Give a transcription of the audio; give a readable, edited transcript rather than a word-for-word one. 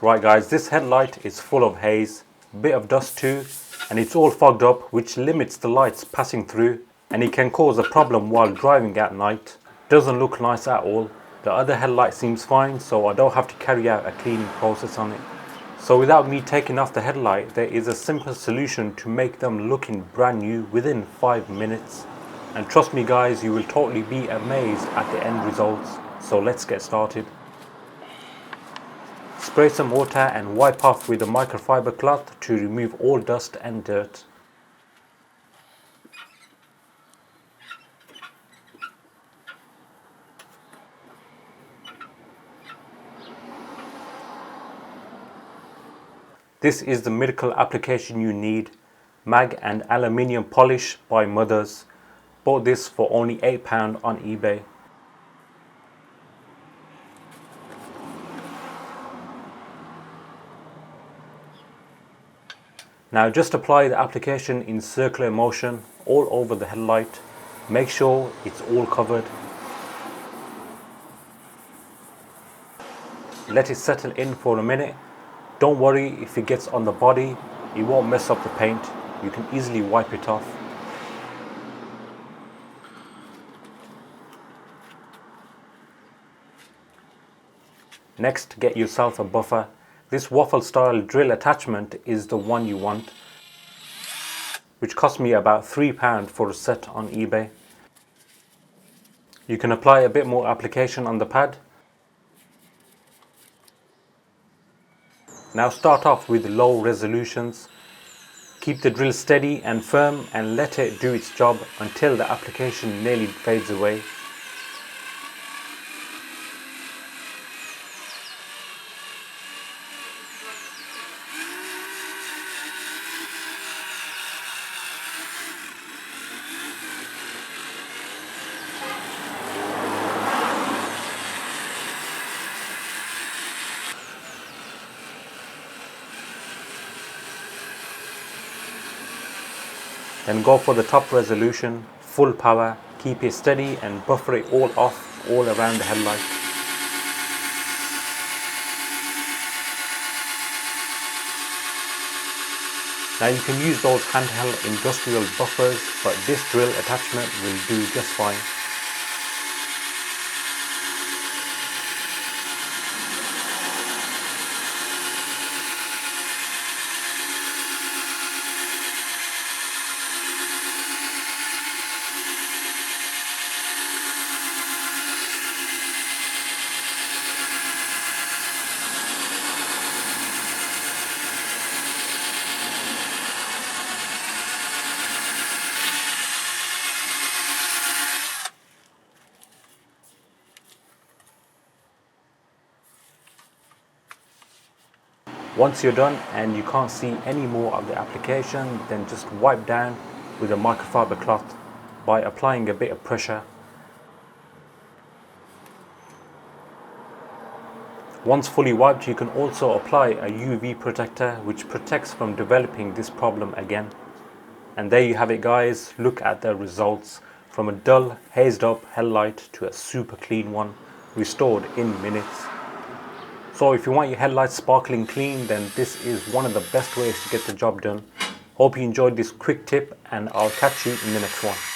Right guys, this headlight is full of haze, bit of dust too, and it's all fogged up, which limits the lights passing through, and it can cause a problem while driving at night. Doesn't look nice at all. The other headlight seems fine, so I don't have to carry out a cleaning process on it. So without me taking off the headlight, there is a simple solution to make them looking brand new within 5 minutes. And trust me guys, you will totally be amazed at the end results. So let's get started. Spray some water and wipe off with a microfiber cloth to remove all dust and dirt. This is the miracle application you need. Mag and Aluminium Polish by Mothers. Bought this for only £8 on eBay. Now just apply the application in circular motion all over the headlight. Make sure it's all covered. Let it settle in for a minute. Don't worry if it gets on the body, it won't mess up the paint. You can easily wipe it off. Next, get yourself a buffer. This waffle style drill attachment is the one you want, which cost me about £3 for a set on eBay. You can apply a bit more application on the pad. Now start off with low resolutions. Keep the drill steady and firm and let it do its job until the application nearly fades away. Then go for the top resolution, full power, keep it steady and buffer it all off all around the headlight. Now you can use those handheld industrial buffers, but this drill attachment will do just fine. Once you're done and you can't see any more of the application, then just wipe down with a microfiber cloth by applying a bit of pressure. Once fully wiped, you can also apply a UV protector which protects from developing this problem again. And there you have it guys, look at the results. From a dull, hazed up headlight to a super clean one, restored in minutes. So if you want your headlights sparkling clean, then this is one of the best ways to get the job done. Hope you enjoyed this quick tip and I'll catch you in the next one.